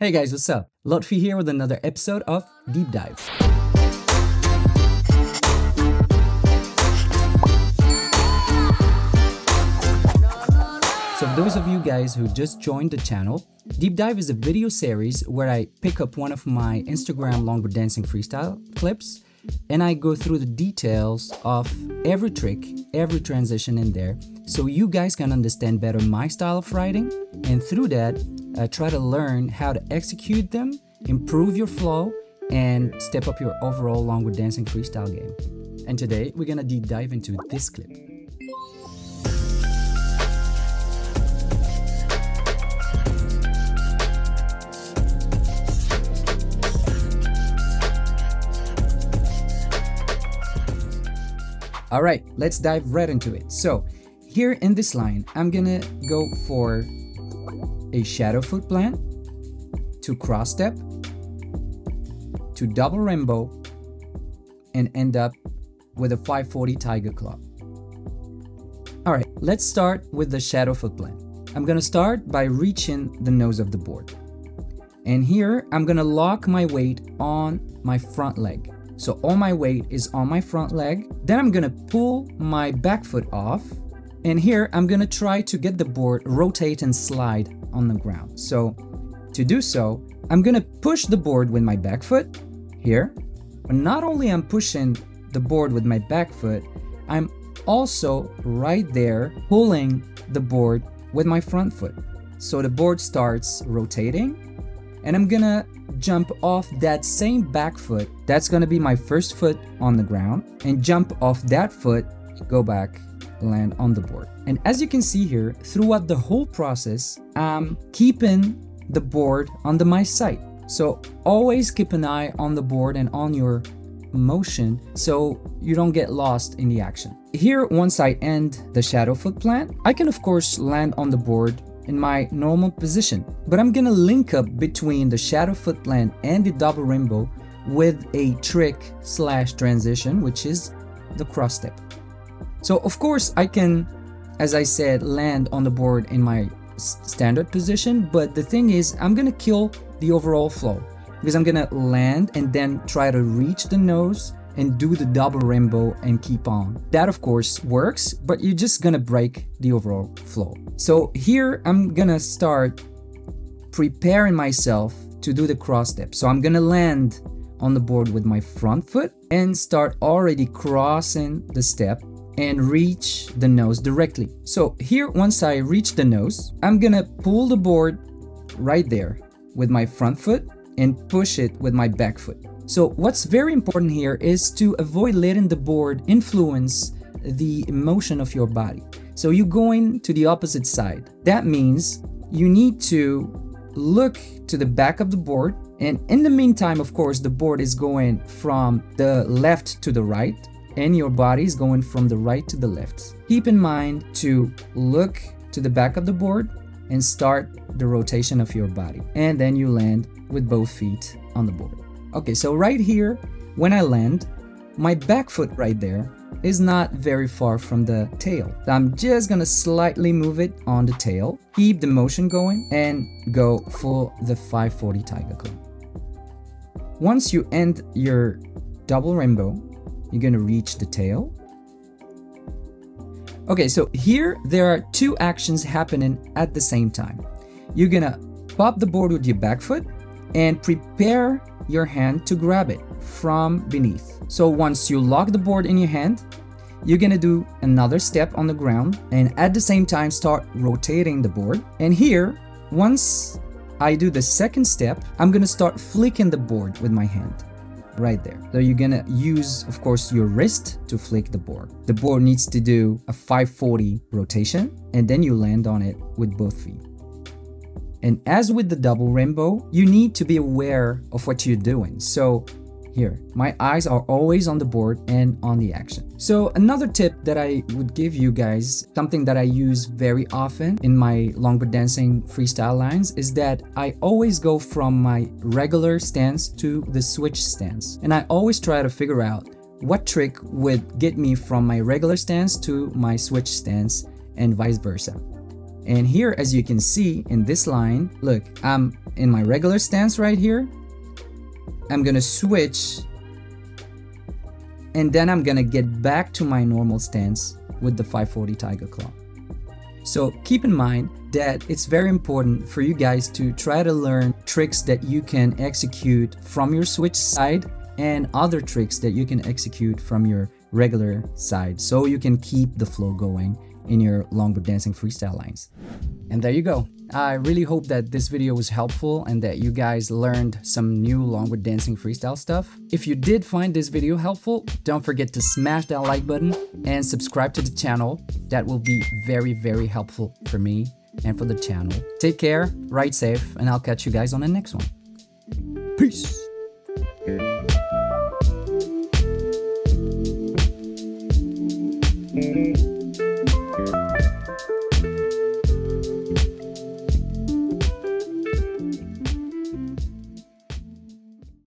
Hey guys, what's up? Lotfi here with another episode of Deep Dive. So for those of you guys who just joined the channel, Deep Dive is a video series where I pick up one of my Instagram longboard dancing freestyle clips and I go through the details of every trick, every transition in there, so you guys can understand better my style of riding, and through that, try to learn how to execute them, improve your flow, and step up your overall longboard dancing freestyle game. And today, we're gonna deep dive into this clip. All right, let's dive right into it. So here in this line, I'm gonna go for a shadow foot plant, to cross step, to double rainbow, and end up with a 540 tiger claw. All right, let's start with the shadow foot plant. I'm gonna start by reaching the nose of the board. And here, I'm gonna lock my weight on my front leg. So all my weight is on my front leg. Then I'm gonna pull my back foot off. And here I'm gonna try to get the board rotate and slide on the ground. So to do so, I'm gonna push the board with my back foot here. But not only I'm pushing the board with my back foot, I'm also right there pulling the board with my front foot. So the board starts rotating and I'm gonna jump off that same back foot. That's gonna be my first foot on the ground, and jump off that foot, go back, land on the board. And as you can see here, throughout the whole process, I'm keeping the board under my sight. So always keep an eye on the board and on your motion so you don't get lost in the action. Here, once I end the shadow foot plant, I can of course land on the board in my normal position, but I'm gonna link up between the shadow foot plant and the double rainbow with a trick slash transition, which is the cross step. So of course I can, as I said, land on the board in my standard position, but the thing is I'm gonna kill the overall flow because I'm gonna land and then try to reach the nose and do the double rainbow and keep on. That of course works, but you're just gonna break the overall flow. So here I'm gonna start preparing myself to do the cross step. So I'm gonna land on the board with my front foot and start already crossing the step and reach the nose directly. So here, once I reach the nose, I'm gonna pull the board right there with my front foot and push it with my back foot. So what's very important here is to avoid letting the board influence the motion of your body. So you're going to the opposite side. That means you need to look to the back of the board, and in the meantime, of course, the board is going from the left to the right and your body is going from the right to the left. Keep in mind to look to the back of the board and start the rotation of your body, and then you land with both feet on the board. Okay, so right here, when I land, my back foot right there is not very far from the tail. So I'm just gonna slightly move it on the tail, keep the motion going, and go for the 540 tiger claw. Once you end your double rainbow, you're gonna reach the tail. Okay, so here there are two actions happening at the same time. You're gonna pop the board with your back foot and prepare your hand to grab it from beneath. So once you lock the board in your hand, you're gonna do another step on the ground and at the same time start rotating the board. And here, once I do the second step, I'm gonna start flicking the board with my hand right there. So you're gonna use, of course, your wrist to flick the board. The board needs to do a 540 rotation and then you land on it with both feet. And as with the double rainbow, you need to be aware of what you're doing. So here, my eyes are always on the board and on the action. So another tip that I would give you guys, something that I use very often in my longboard dancing freestyle lines, is that I always go from my regular stance to the switch stance. And I always try to figure out what trick would get me from my regular stance to my switch stance and vice versa. And here, as you can see in this line, look, I'm in my regular stance right here. I'm gonna switch, and then I'm gonna get back to my normal stance with the 540 Tiger Claw. So keep in mind that it's very important for you guys to try to learn tricks that you can execute from your switch side and other tricks that you can execute from your regular side, so you can keep the flow going in your longboard dancing freestyle lines. And there you go. I really hope that this video was helpful and that you guys learned some new longboard dancing freestyle stuff. If you did find this video helpful, don't forget to smash that like button and subscribe to the channel. That will be very, very helpful for me and for the channel. Take care, ride safe, and I'll catch you guys on the next one. Peace!